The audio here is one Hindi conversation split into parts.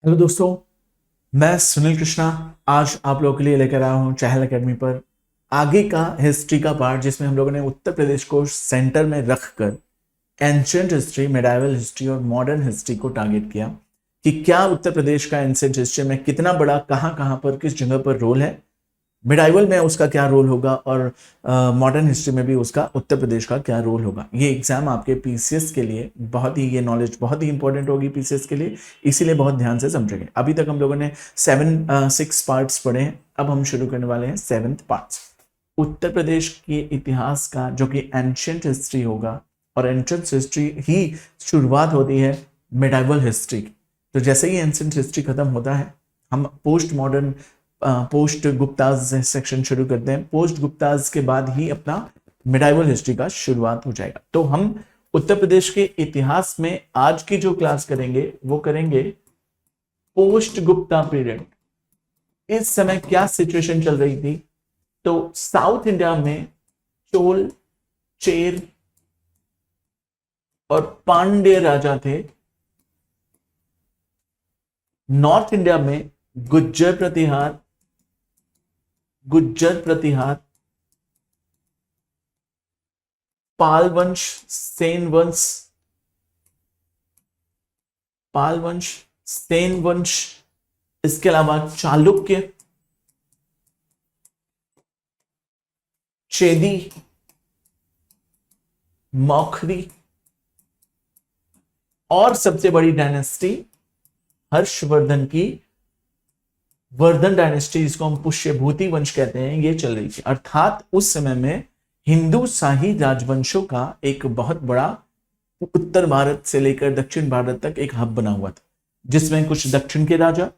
हेलो दोस्तों, मैं सुनील कृष्णा आज आप लोगों के लिए लेकर आया हूँ चहल एकेडमी पर आगे का हिस्ट्री का पार्ट, जिसमें हम लोगों ने उत्तर प्रदेश को सेंटर में रखकर एंशियंट हिस्ट्री, मेडाइवल हिस्ट्री और मॉडर्न हिस्ट्री को टारगेट किया कि क्या उत्तर प्रदेश का एंशियंट हिस्ट्री में कितना बड़ा, कहाँ कहाँ पर, किस जगह पर रोल है, मिडाइवल में उसका क्या रोल होगा और मॉडर्न हिस्ट्री में भी उसका उत्तर प्रदेश का क्या रोल होगा। ये एग्जाम आपके पीसीएस के लिए बहुत ही, ये नॉलेज बहुत ही इंपॉर्टेंट होगी पीसीएस के लिए, इसीलिए बहुत ध्यान से समझेंगे। अभी तक हम लोगों ने 6 पार्ट्स पढ़े हैं, अब हम शुरू करने वाले हैं 7th पार्ट, उत्तर प्रदेश के इतिहास का, जो कि एंशियंट हिस्ट्री होगा। और एंशियंट हिस्ट्री ही शुरुआत होती है मिडाइवल हिस्ट्री की। तो जैसे ही एंशियंट हिस्ट्री खत्म होता है, हम post modern, post Gupta's section शुरू करते हैं। पोस्ट गुप्ताज के बाद ही अपना मिडाइवल हिस्ट्री का शुरुआत हो जाएगा। तो हम उत्तर प्रदेश के इतिहास में आज की जो क्लास करेंगे वो करेंगे पोस्ट गुप्ता पीरियड। इस समय क्या सिचुएशन चल रही थी? तो साउथ इंडिया में चोल, चेर और पांड्य राजा थे। नॉर्थ इंडिया में गुज्जर प्रतिहार, पाल वंश, सेन वंश, इसके अलावा चालुक्य, चेदी, मौखरी और सबसे बड़ी डायनेस्टी हर्षवर्धन की वर्धन डायनेस्टी, जिसको हम पुष्यभूति वंश कहते हैं, ये चल रही थी। अर्थात उस समय में हिंदू शाही राजवंशों का एक बहुत बड़ा उत्तर भारत से लेकर दक्षिण भारत तक एक हब बना हुआ था, जिसमें कुछ दक्षिण के राजा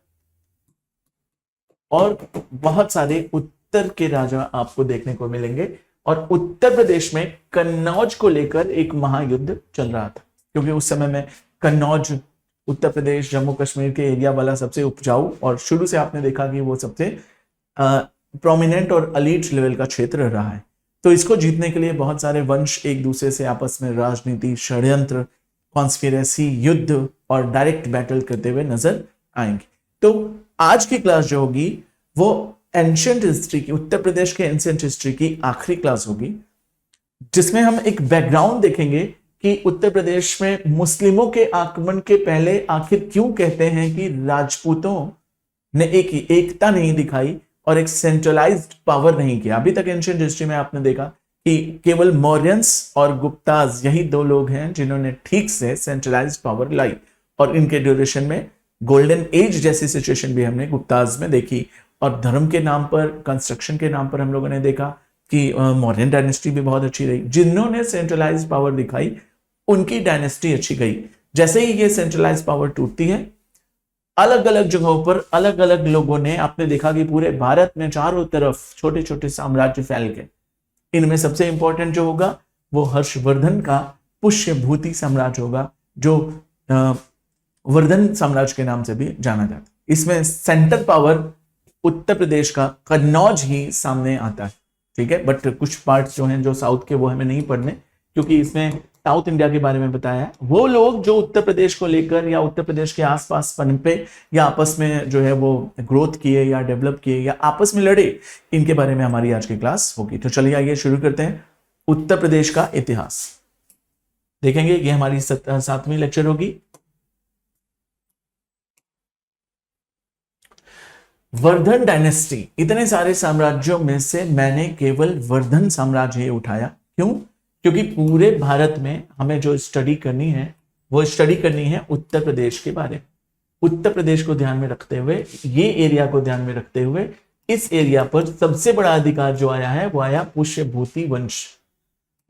और बहुत सारे उत्तर के राजा आपको देखने को मिलेंगे। और उत्तर प्रदेश में कन्नौज को लेकर एक महायुद्ध चल रहा था, क्योंकि उस समय में कन्नौज उत्तर प्रदेश, जम्मू कश्मीर के एरिया वाला सबसे उपजाऊ, और शुरू से आपने देखा कि वो सबसे प्रोमिनेंट और अलीट लेवल का क्षेत्र रहा है। तो इसको जीतने के लिए बहुत सारे वंश एक दूसरे से आपस में राजनीति, षड्यंत्र, कॉन्स्पिरेसी, युद्ध और डायरेक्ट बैटल करते हुए नजर आएंगे। तो आज की क्लास जो होगी वो एंशियंट हिस्ट्री की, उत्तर प्रदेश के एंशियंट हिस्ट्री की आखिरी क्लास होगी, जिसमें हम एक बैकग्राउंड देखेंगे कि उत्तर प्रदेश में मुस्लिमों के आक्रमण के पहले आखिर क्यों कहते हैं कि राजपूतों ने एक एकता नहीं दिखाई और एक सेंट्रलाइज्ड पावर नहीं किया। अभी तक एंशियंट हिस्ट्री में आपने देखा कि केवल मौर्यंस और गुप्ताज, यही दो लोग हैं जिन्होंने ठीक से सेंट्रलाइज्ड पावर लाई, और इनके ड्यूरेशन में गोल्डन एज जैसी सिचुएशन भी हमने गुप्ताज में देखी। और धर्म के नाम पर, कंस्ट्रक्शन के नाम पर हम लोगों ने देखा कि मौर्यन डायनेस्टी भी बहुत अच्छी रही। जिन्होंने सेंट्रलाइज्ड पावर दिखाई उनकी डायनेस्टी अच्छी गई। जैसे ही ये सेंट्रलाइज्ड पावर टूटती है, अलग अलग जगहों पर अलग अलग लोगों ने, आपने देखा कि पूरे भारत में चारों तरफ छोटे छोटे साम्राज्य फैल गए। इनमें सबसे इंपॉर्टेंट जो होगा वो हर्षवर्धन का पुष्यभूति साम्राज्य होगा, जो वर्धन साम्राज्य के नाम से भी जाना जाता है। इसमें सेंटर पावर उत्तर प्रदेश का कन्नौज ही सामने आता है, ठीक है। बट कुछ पार्ट जो हैं जो साउथ के, वो हमें नहीं पढ़ने, क्योंकि इसमें साउथ इंडिया के बारे में बताया है। वो लोग जो उत्तर प्रदेश को लेकर या उत्तर प्रदेश के आसपास पनपे या आपस में जो है वो ग्रोथ किए या डेवलप किए या आपस में लड़े, इनके बारे में हमारी आज की क्लास होगी। तो चलिए आइए शुरू करते हैं उत्तर प्रदेश का इतिहास देखेंगे। ये हमारी 7वीं लेक्चर होगी। वर्धन डायनेस्टी, इतने सारे साम्राज्यों में से मैंने केवल वर्धन साम्राज्य ही उठाया। क्यों? क्योंकि पूरे भारत में हमें जो स्टडी करनी है वो स्टडी करनी है उत्तर प्रदेश के बारे में। उत्तर प्रदेश को ध्यान में रखते हुए, ये एरिया को ध्यान में रखते हुए, इस एरिया पर सबसे बड़ा अधिकार जो आया है वो आया पुष्यभूति वंश।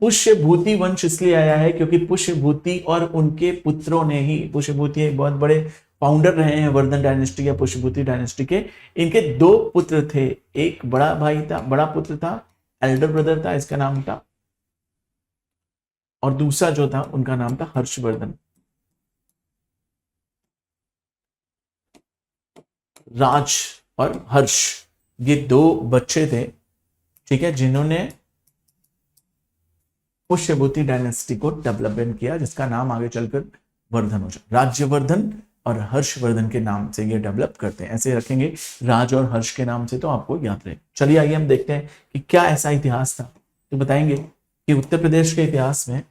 पुष्यभूति वंश इसलिए आया है क्योंकि पुष्यभूति और उनके पुत्रों ने ही, पुष्यभूति एक बहुत बड़े फाउंडर रहे हैं वर्धन डायनेस्टी या पुष्यभूति डायनेस्टी के। इनके 2 पुत्र थे, एक बड़ा भाई था, बड़ा पुत्र था, एल्डर ब्रदर था, इसका नाम था, और दूसरा जो था उनका नाम था हर्षवर्धन। राज और हर्ष, ये 2 बच्चे थे, ठीक है, जिन्होंने पुष्यभूति डायनेस्टी को डेवलपमेंट किया, जिसका नाम आगे चलकर वर्धन हो जाए। राज्यवर्धन और हर्षवर्धन के नाम से ये डेवलप करते हैं। ऐसे रखेंगे राज और हर्ष के नाम से तो आपको याद रहे। चलिए आइए हम देखते हैं कि क्या ऐसा इतिहास था। तो बताएंगे कि उत्तर प्रदेश के इतिहास में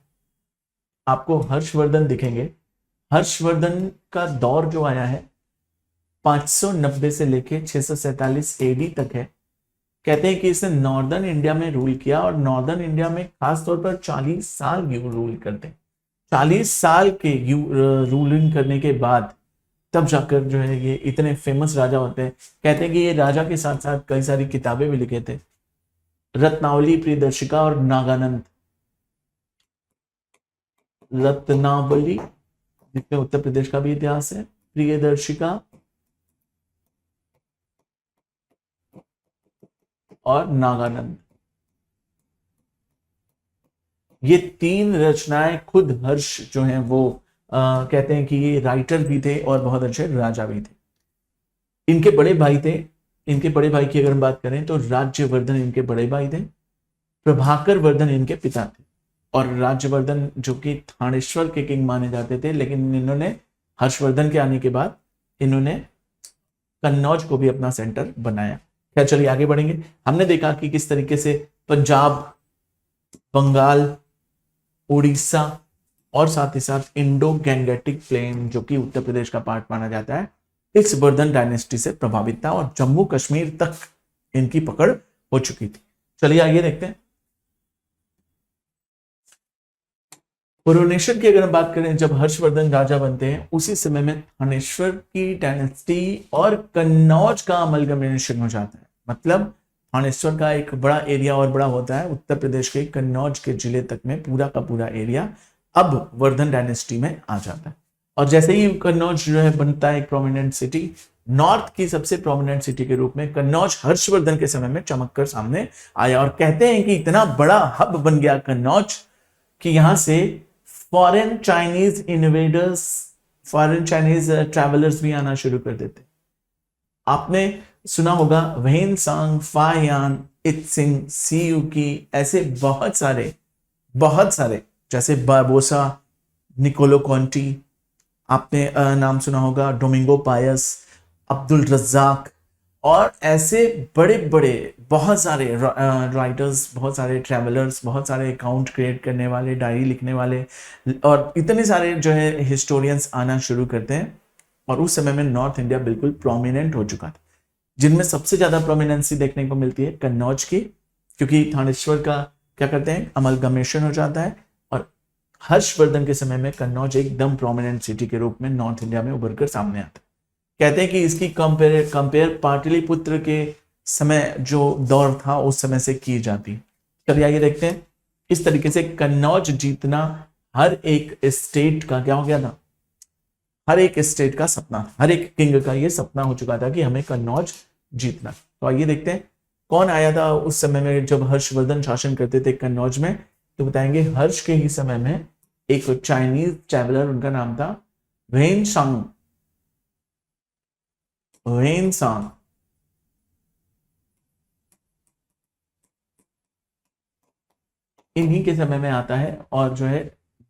आपको हर्षवर्धन दिखेंगे। हर्षवर्धन का दौर जो आया है 590 से लेके 647 एडी तक है। कहते हैं कि इसने नॉर्दर्न इंडिया में रूल किया और नॉर्दर्न इंडिया में खास तौर पर 40 साल रूल करते हैं। 40 साल के रूलिंग करने के बाद तब जाकर जो है ये इतने फेमस राजा होते हैं। कहते हैं कि ये राजा के साथ साथ कई सारी किताबें भी लिखे थे, रत्नावली, प्रियदर्शिका और नागानंद। रत्नावली जिसमें उत्तर प्रदेश का भी इतिहास है, प्रियदर्शिका और नागानंद, ये 3 रचनाएं खुद हर्ष जो हैं वो कहते हैं कि ये राइटर भी थे और बहुत अच्छे राजा भी थे। इनके बड़े भाई थे, इनके बड़े भाई की अगर हम बात करें तो राज्यवर्धन इनके बड़े भाई थे, प्रभाकर वर्धन इनके पिता थे। और राज्यवर्धन जो कि थानेश्वर के किंग माने जाते थे, लेकिन इन्होंने हर्षवर्धन के आने के बाद इन्होंने कन्नौज को भी अपना सेंटर बनाया। खैर चलिए आगे बढ़ेंगे। हमने देखा कि किस तरीके से पंजाब, बंगाल, उड़ीसा और साथ ही साथ इंडो गैंगेटिक प्लेन जो कि उत्तर प्रदेश का पार्ट माना जाता है, इस वर्धन डायनेस्टी से प्रभावित था और जम्मू कश्मीर तक इनकी पकड़ हो चुकी थी। चलिए आइए देखते हैं। कोरोनेशन की अगर हम बात करें, जब हर्षवर्धन राजा बनते हैं उसी समय में थानेश्वर की डायनेस्टी और कन्नौज का अमलगमेशन हो जाता है। मतलब थानेश्वर का एक बड़ा एरिया और बड़ा होता है उत्तर प्रदेश के कन्नौज के जिले तक में, पूरा का पूरा एरिया अब वर्धन डायनेस्टी में आ जाता है। और जैसे ही कन्नौज जो है बनता है एक प्रोमिनेंट सिटी, नॉर्थ की सबसे प्रोमिनेंट सिटी के रूप में कन्नौज हर्षवर्धन के समय में चमककर सामने आया। और कहते हैं कि इतना बड़ा हब बन गया कन्नौज कि यहां से foreign Chinese invaders, foreign Chinese travellers भी आना शुरू कर देते। आपने सुना होगा वेन सांग, फायान, इत्सिंग, सीयूकी, ऐसे बहुत सारे जैसे बारबोसा, निकोलो कॉन्टी, आपने नाम सुना होगा, डोमिंगो पायस, अब्दुल रज्जाक और ऐसे बड़े बड़े बहुत सारे राइटर्स, बहुत सारे ट्रैवलर्स, बहुत सारे अकाउंट क्रिएट करने वाले, डायरी लिखने वाले और इतने सारे जो है हिस्टोरियंस आना शुरू करते हैं। और उस समय में नॉर्थ इंडिया बिल्कुल प्रोमिनेंट हो चुका था, जिनमें सबसे ज्यादा प्रोमिनेंसी देखने को मिलती है कन्नौज की, क्योंकि थानेश्वर का क्या करते हैं अमलगमेशन हो जाता है और हर्षवर्धन के समय में कन्नौज एकदम प्रोमिनेंट सिटी के रूप में नॉर्थ इंडिया में उभर कर सामने आता है। कहते हैं कि इसकी कंपेयर पाटलिपुत्र के समय जो दौर था उस समय से की जाती। चलिए आइए देखते हैं। इस तरीके से कन्नौज जीतना हर एक स्टेट का क्या हो गया था, हर एक स्टेट का सपना, हर एक किंग का ये सपना हो चुका था कि हमें कन्नौज जीतना। तो आइए देखते हैं कौन आया था उस समय में जब हर्षवर्धन शासन करते थे कन्नौज में। तो बताएंगे हर्ष के ही समय में एक चाइनीज ट्रैवलर, उनका नाम था वेन सांग। इन्हीं के समय में आता है और जो है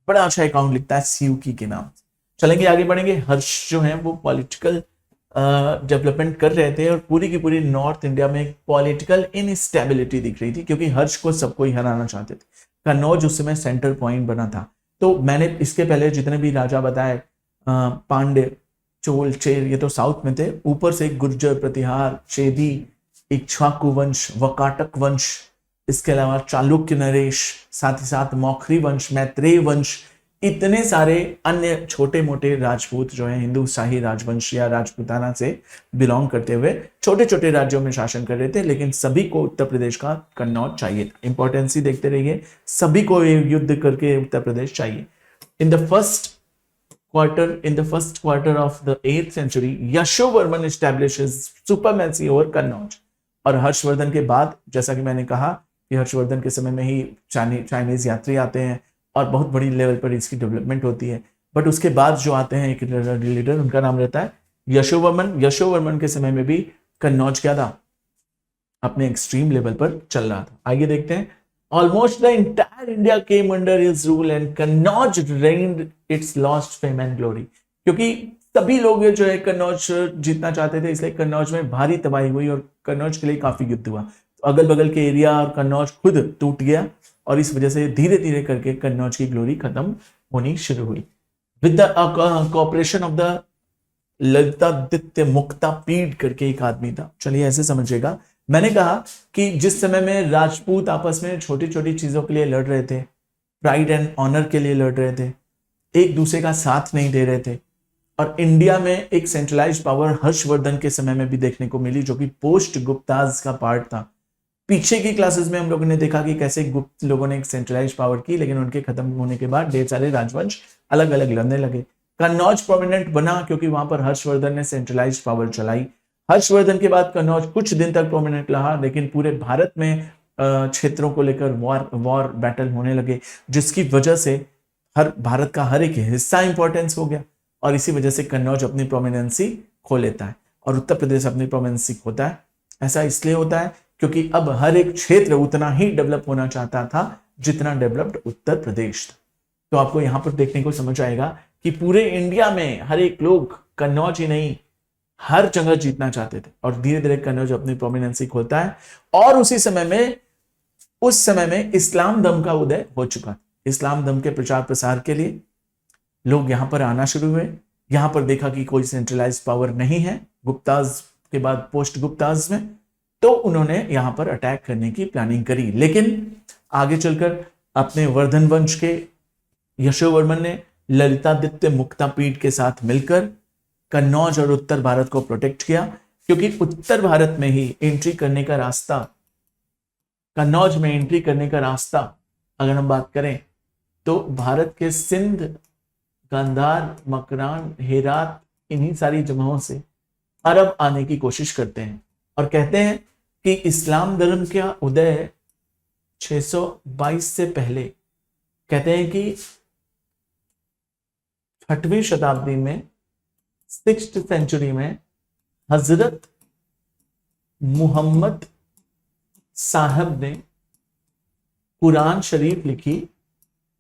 बड़ा अच्छा अकाउंट लिखता है सीयूकी के नाम। चलेंगे आगे बढ़ेंगे। हर्ष जो है वो पॉलिटिकल डेवलपमेंट कर रहे थे और पूरी की पूरी नॉर्थ इंडिया में एक पॉलिटिकल इनस्टेबिलिटी दिख रही थी, क्योंकि हर्ष को सबको ही हराना चाहते थे। कन्नौज उस समय सेंटर पॉइंट बना था। तो मैंने इसके पहले जितने भी राजा बताए, पांड्य, चोल, चेर, ये तो साउथ में थे। ऊपर से गुर्जर, प्रतिहार, चेदी, इक्ष्वाकु वंश, वकाटक वंश, इसके अलावा चालुक्य नरेश, साथ ही साथ मौखरी वंश, मैत्रेय वंश, इतने सारे अन्य छोटे मोटे राजपूत जो है हिंदू शाही राजवंश या राजपूताना से बिलोंग करते हुए छोटे छोटे राज्यों में शासन कर रहे थे। लेकिन सभी को उत्तर प्रदेश का कन्नौज चाहिए था। इंपॉर्टेंसी देखते रहिए, सभी को युद्ध करके उत्तर प्रदेश चाहिए। In the first quarter of the 8th century, Yashovarman establishes supremacy over Kannauj. और हर्षवर्धन के बाद, जैसा कि मैंने कहा कि हर्षवर्धन के समय में ही चाइनीज यात्री आते हैं और बहुत बड़ी लेवल पर इसकी डेवलपमेंट होती है। बट उसके बाद जो आते हैं एक लीडर, उनका नाम रहता है यशोवर्मन। यशोवर्मन के समय में भी कन्नौज क्या था, अपने एक्सट्रीम लेवल पर चल रहा था। आइए देखते हैं। Almost the entire India came under his rule and Kannauj reigned its lost fame and glory। क्योंकि सभी लोग जो है कन्नौज जीतना चाहते थे, इसलिए कन्नौज में भारी तबाही हुई और कन्नौज के लिए काफी युद्ध हुआ। तो अगल बगल के एरिया और कन्नौज खुद टूट गया और इस वजह से धीरे धीरे करके कन्नौज की ग्लोरी खत्म होनी शुरू हुई। With the cooperation of the Lalitaditya Muktapida करके एक आदमी था, चलिए ऐसे समझिएगा। मैंने कहा कि जिस समय में राजपूत आपस में छोटी छोटी चीजों के लिए लड़ रहे थे, प्राइड एंड ऑनर के लिए लड़ रहे थे, एक दूसरे का साथ नहीं दे रहे थे, और इंडिया में एक सेंट्रलाइज्ड पावर हर्षवर्धन के समय में भी देखने को मिली, जो कि पोस्ट गुप्ताज का पार्ट था। पीछे की क्लासेस में हम लोगों ने देखा कि कैसे गुप्त लोगों ने एक सेंट्रलाइज्ड पावर की, लेकिन उनके खत्म होने के बाद ढेर सारे राजवंश अलग अलग लड़ने लगे। कन्नौज प्रोमिनेंट बना क्योंकि वहां पर हर्षवर्धन ने सेंट्रलाइज्ड पावर चलाई। हर्षवर्धन के बाद कन्नौज कुछ दिन तक प्रोमिनेंट रहा, लेकिन पूरे भारत में क्षेत्रों को लेकर वॉर बैटल होने लगे, जिसकी वजह से हर भारत का हर एक हिस्सा इंपॉर्टेंस हो गया और इसी वजह से कन्नौज अपनी प्रोमिनेंसी खो लेता है और उत्तर प्रदेश अपनी प्रोमिनेंसी खोता है। ऐसा इसलिए होता है क्योंकि अब हर एक क्षेत्र उतना ही डेवलप होना चाहता था जितना डेवलप्ड उत्तर प्रदेश था। तो आपको यहां पर देखने को समझ आएगा कि पूरे इंडिया में हर एक लोग कन्नौज ही नहीं हर जगह जीतना चाहते थे और धीरे धीरे कन्नौज अपनी प्रोमिनेंसी खोता है। और उसी समय में उस समय में इस्लाम धर्म का उदय हो चुका। इस्लाम धर्म के प्रचार प्रसार के लिए लोग यहां पर आना शुरू हुए। यहां पर देखा कि कोई सेंट्रलाइज्ड पावर नहीं है गुप्ताज के बाद पोस्ट गुप्ताज में, तो उन्होंने यहां पर अटैक करने की प्लानिंग करी। लेकिन आगे चलकर अपने वर्धन वंश के यशोवर्मन ने ललितादित्य मुक्तापीड के साथ मिलकर कन्नौज और उत्तर भारत को प्रोटेक्ट किया, क्योंकि उत्तर भारत में ही एंट्री करने का रास्ता, कन्नौज में एंट्री करने का रास्ता अगर हम बात करें तो भारत के सिंध, गांधार, मकरान, हेरात, इन्हीं सारी जगहों से अरब आने की कोशिश करते हैं और कहते हैं कि इस्लाम धर्म का उदय 622 से पहले, कहते हैं कि 6वीं शताब्दी में 6th सेंचुरी में हजरत मुहम्मद साहब ने कुरान शरीफ लिखी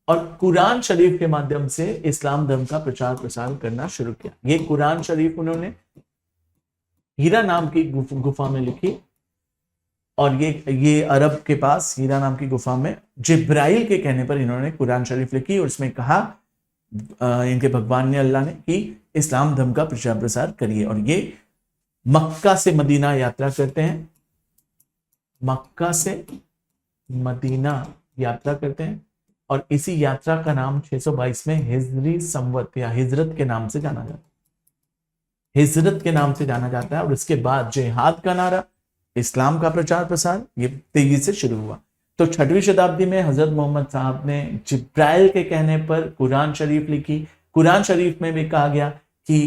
और कुरान शरीफ के माध्यम से इस्लाम धर्म का प्रचार प्रसार करना शुरू किया। ये कुरान शरीफ उन्होंने हीरा नाम की गुफा में लिखी और ये अरब के पास हीरा नाम की गुफा में जिब्राइल के कहने पर इन्होंने कुरान शरीफ लिखी और उसमें कहा इनके भगवान ने, अल्लाह ने, कि इस्लाम धर्म का प्रचार प्रसार करिए। और ये मक्का से मदीना यात्रा करते हैं, मक्का से मदीना यात्रा करते हैं और इसी यात्रा का नाम 622 में हिजरी संवत या हिजरत के नाम से जाना जाता है। हिजरत के नाम से जाना जाता है और उसके बाद जिहाद का नारा, इस्लाम का प्रचार प्रसार ये तेजी से शुरू हुआ। तो 6वीं शताब्दी में हजरत मोहम्मद साहब ने जिब्राइल के कहने पर कुरान शरीफ लिखी। कुरान शरीफ में भी कहा गया कि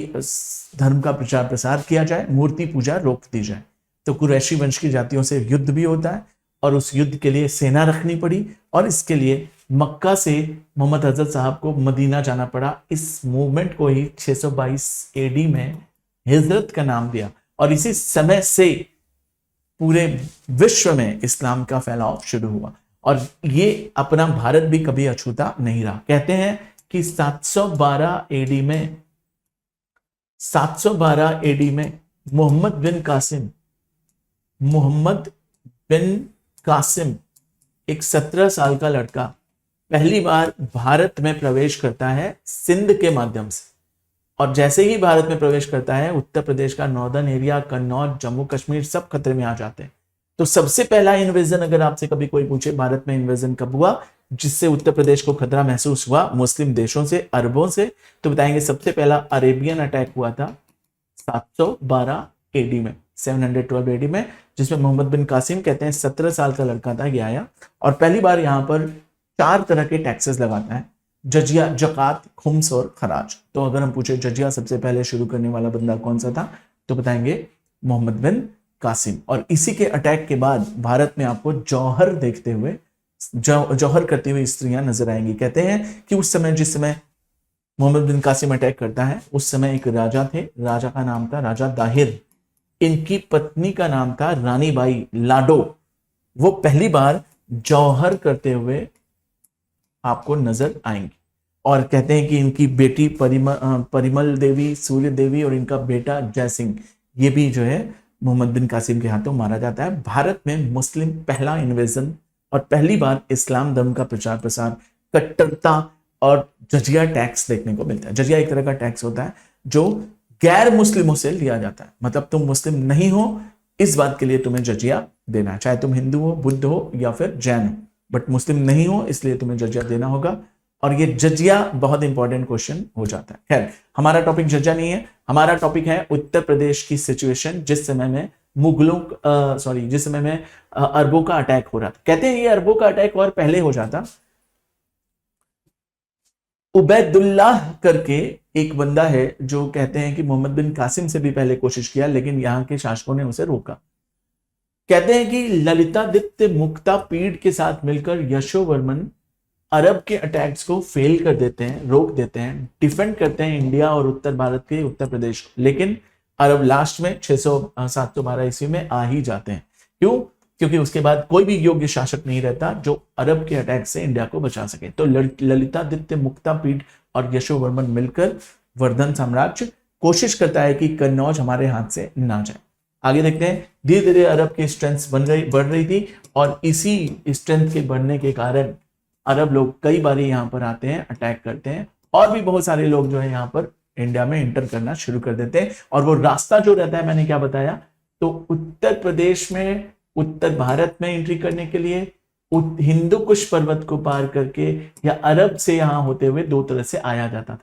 धर्म का प्रचार प्रसार किया जाए, मूर्ति पूजा रोक दी जाए। तो कुरैशी वंश की जातियों से युद्ध भी होता है और उस युद्ध के लिए सेना रखनी पड़ी और इसके लिए मक्का से मोहम्मद हजरत साहब को मदीना जाना पड़ा। इस मूवमेंट को ही 622 एडी में हिजरत का नाम दिया और इसी समय से पूरे विश्व में इस्लाम का फैलाव शुरू हुआ और ये अपना भारत भी कभी अछूता नहीं रहा। कहते हैं कि 712 एडी में मोहम्मद बिन कासिम एक 17 साल का लड़का पहली बार भारत में प्रवेश करता है सिंध के माध्यम से और जैसे ही भारत में प्रवेश करता है उत्तर प्रदेश का नॉर्दर्न एरिया, कन्नौज, जम्मू कश्मीर सब खतरे में आ जाते हैं। तो सबसे पहला इन्वेजन, अगर आपसे कभी कोई पूछे भारत में इन्वेजन कब हुआ जिससे उत्तर प्रदेश को खतरा महसूस हुआ मुस्लिम देशों से, अरबों से, तो बताएंगे सबसे पहला अरेबियन अटैक हुआ था 712 एडी में, 712 एडी में, जिसमें मोहम्मद बिन कासिम कहते हैं 17 साल का लड़का था, ये आया और पहली बार यहाँ पर 4 तरह के टैक्सेस लगाता है, जजिया, जकात, खुम्स और खराज। तो अगर हम पूछे जजिया सबसे पहले शुरू करने वाला बंदा कौन सा था तो बताएंगे मोहम्मद बिन कासिम। और इसी के अटैक के बाद भारत में आपको जौहर देखते हुए, जौहर करती हुई स्त्रियां नजर आएंगी। कहते हैं कि उस समय, जिस समय मोहम्मद बिन कासिम अटैक करता है, उस समय एक राजा थे, राजा का नाम था राजा दाहिर, इनकी पत्नी का नाम था रानी बाई लाडो। वो पहली बार जौहर करते हुए आपको नजर आएंगी और कहते हैं कि इनकी बेटी परिमल देवी, सूर्य देवी और इनका बेटा जय सिंह, ये भी जो है मोहम्मद बिन कासिम के हाथों मारा जाता है। भारत में मुस्लिम पहला इन्वेजन और पहली बार इस्लाम धर्म का प्रचार प्रसार, कट्टरता और जजिया टैक्स देखने को मिलता है। जजिया एक तरह का टैक्स होता है जो गैर मुस्लिमों से लिया जाता है, मतलब तुम मुस्लिम नहीं हो इस बात के लिए तुम्हें जजिया देना है, चाहे तुम हिंदू हो, बुद्ध हो या फिर जैन हो, बट मुस्लिम नहीं हो इसलिए तुम्हें जजिया देना होगा। और ये जजिया बहुत इंपॉर्टेंट क्वेश्चन हो जाता है। खैर, हमारा टॉपिक जजिया नहीं है, हमारा टॉपिक है उत्तर प्रदेश की सिचुएशन जिस समय में जिस समय में अरबों का अटैक हो रहा था। कहते हैं ये अरबों का अटैक और पहले हो जाता। उबैदुल्लाह करके एक बंदा है जो कहते हैं कि मोहम्मद बिन कासिम से भी पहले कोशिश किया, लेकिन यहां के शासकों ने उसे रोका। कहते हैं कि ललितादित्य मुक्तापीड के साथ मिलकर यशोवर्मन अरब के अटैक्स को फेल कर देते हैं, रोक देते हैं, डिफेंड करते हैं इंडिया और उत्तर भारत के उत्तर प्रदेश को। लेकिन अरब लास्ट में 712 ईस्वी में आ ही जाते हैं। क्यों? क्योंकि उसके बाद कोई भी योग्य शासक नहीं रहता जो अरब के अटैक से इंडिया को बचा सके। तो ललितादित्य मुक्तापीड और यशोवर्मन मिलकर वर्धन साम्राज्य कोशिश करता है कि कन्नौज हमारे हाथ से ना जाए। आगे देखते हैं, धीरे धीरे अरब की स्ट्रेंथ बढ़ रही थी और इसी स्ट्रेंथ के बढ़ने के कारण अरब लोग कई बार यहाँ पर आते हैं, अटैक करते हैं, और भी बहुत सारे लोग जो है यहाँ पर इंडिया में एंटर करना शुरू कर देते हैं। और वो रास्ता जो रहता है, मैंने क्या बताया, तो उत्तर प्रदेश में उत्तर भारत में एंट्री करने के लिए हिंदू कुश पर्वत को पार करके या अरब से यहाँ होते हुए दो तरह से आया जाता था।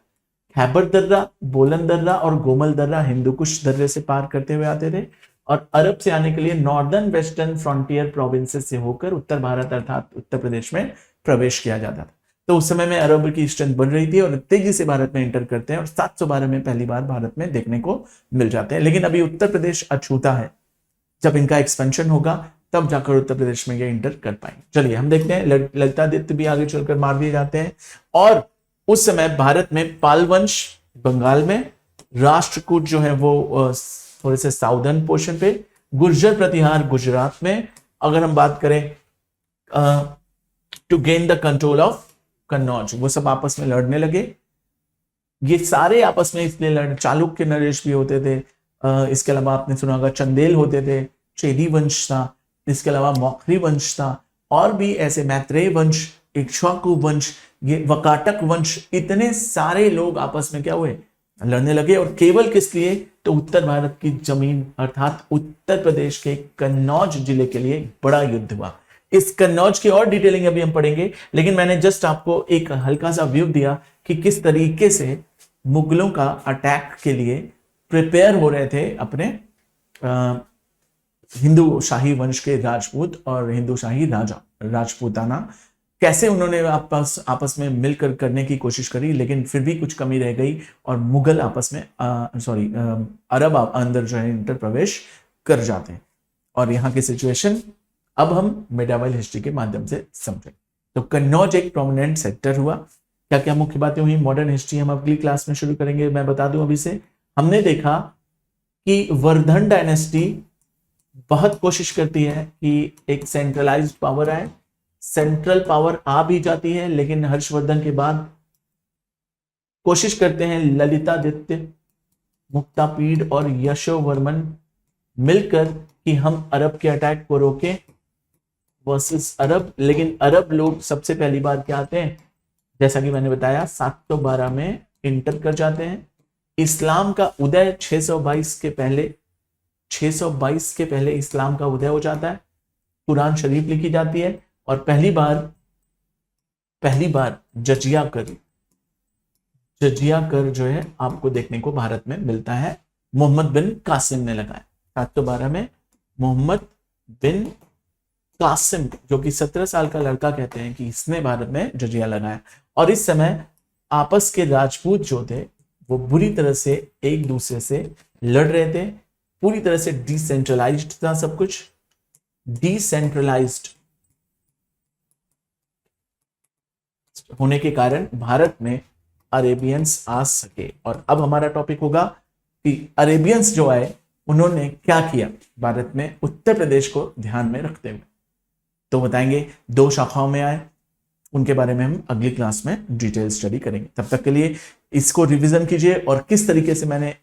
खैबर दर्रा, बोलन दर्रा और गोमल दर्रा हिंदू कुश दर्रे से पार करते हुए आते थे, और अरब से आने के लिए नॉर्दर्न वेस्टर्न फ्रंटियर प्रोविंसेस से होकर उत्तर भारत अर्थात उत्तर प्रदेश में प्रवेश किया जाता था। तो उस समय में अरब की स्ट्रेंथ बढ़ रही थी और तेजी से भारत में एंटर करते हैं और 712 में पहली बार भारत में देखने को मिल जाते हैं। लेकिन अभी उत्तर प्रदेश अछूता है, जब इनका एक्सपेंशन होगा तब जाकर उत्तर प्रदेश में ये एंटर कर पाएंगे। चलिए हम देखते हैं, ललितादित्य भी आगे चलकर मार दिए जाते हैं। और उस समय भारत में पाल वंश बंगाल में, राष्ट्रकूट जो है वो थोड़े से साउदर्न पोर्शन पे, गुर्जर प्रतिहार गुजरात में। अगर हम बात करें to gain the control of Kannauj, वो सब आपस में लड़ने लगे। ये सारे आपस में इसलिए लड़, चालुक्य नरेश भी होते थे, इसके अलावा आपने सुना होगा चंदेल होते थे, चेदी वंश था, इसके अलावा मौखरी वंश था, और भी ऐसे मैत्रेय वंश, इक्ष्वाकु वंश, ये वकाटक वंश, इतने सारे लोग आपस में क्या हुए, लड़ने लगे। और केवल किस लिए, तो उत्तर भारत की जमीन अर्थात उत्तर प्रदेश के कन्नौज जिले के लिए बड़ा युद्ध हुआ। इस कन्नौज की और डिटेलिंग अभी हम पढ़ेंगे, लेकिन मैंने जस्ट आपको एक हल्का सा व्यू दिया कि किस तरीके से मुगलों का अटैक के लिए प्रिपेयर हो रहे थे अपने हिंदू शाही वंश के राजपूत और हिंदू शाही राजा राजपूताना, कैसे उन्होंने आपस में मिलकर करने की कोशिश करी, लेकिन फिर भी कुछ कमी रह गई और मुगल आपस में अरब अंदर जो है इंटर प्रवेश कर जाते हैं। और यहाँ की सिचुएशन अब हम मेडावल हिस्ट्री के माध्यम से समझें। तो कन्नौज एक प्रोमिनेंट सेक्टर हुआ। क्या क्या मुख्य बातें हुई, मॉडर्न हिस्ट्री हम अगली क्लास में शुरू करेंगे। मैं बता दूं अभी से, हमने देखा कि वर्धन डायनेस्टी बहुत कोशिश करती है कि एक सेंट्रलाइज्ड पावर आए, सेंट्रल पावर आ भी जाती है, लेकिन हर्षवर्धन के बाद कोशिश करते हैं ललितादित्य, मुक्तापीड और यशोवर्मन मिलकर कि हम अरब के अटैक को रोकें वर्सेस अरब। लेकिन अरब लोग सबसे पहली बार क्या आते हैं, जैसा कि मैंने बताया 712 में इंटर कर जाते हैं। इस्लाम का उदय 622 के पहले इस्लाम का उदय हो जाता है, कुरान शरीफ लिखी जाती है और पहली बार जजिया कर जो है आपको देखने को भारत में मिलता है, मोहम्मद बिन कासिम ने लगाया। 712 में मोहम्मद बिन कासिम, जो कि 17 साल का लड़का कहते हैं कि इसने भारत में जजिया लगाया। और इस समय आपस के राजपूत जो थे वो बुरी तरह से एक दूसरे से लड़ रहे थे, पूरी तरह से डिसेंट्रलाइज्ड था सब कुछ, डिसेंट्रलाइज्ड होने के कारण भारत में अरेबियंस आ सके। और अब हमारा टॉपिक होगा कि अरेबियंस जो आए उन्होंने क्या किया भारत में उत्तर प्रदेश को ध्यान में रखते हुए। तो बताएंगे, दो शाखाओं में आए, उनके बारे में हम अगली क्लास में डिटेल स्टडी करेंगे। तब तक के लिए इसको रिवीजन कीजिए और किस तरीके से मैंने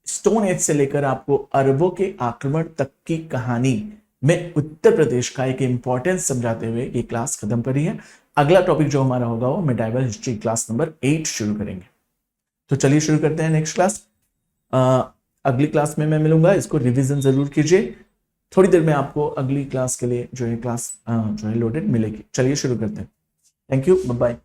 स्टोन एज से लेकर आपको अरबों के आक्रमण तक की कहानी में उत्तर प्रदेश का एक इंपॉर्टेंस समझाते हुए ये क्लास खत्म करी है। अगला टॉपिक जो हमारा होगा वो मेडाइवल हिस्ट्री क्लास नंबर 8 शुरू करेंगे। तो चलिए शुरू करते हैं नेक्स्ट क्लास। अगली क्लास में मैं मिलूंगा, इसको रिवीजन जरूर कीजिए। थोड़ी देर में आपको अगली क्लास के लिए जो है क्लास जो है लोडेड मिलेगी। चलिए शुरू करते हैं। Thank you, bye bye.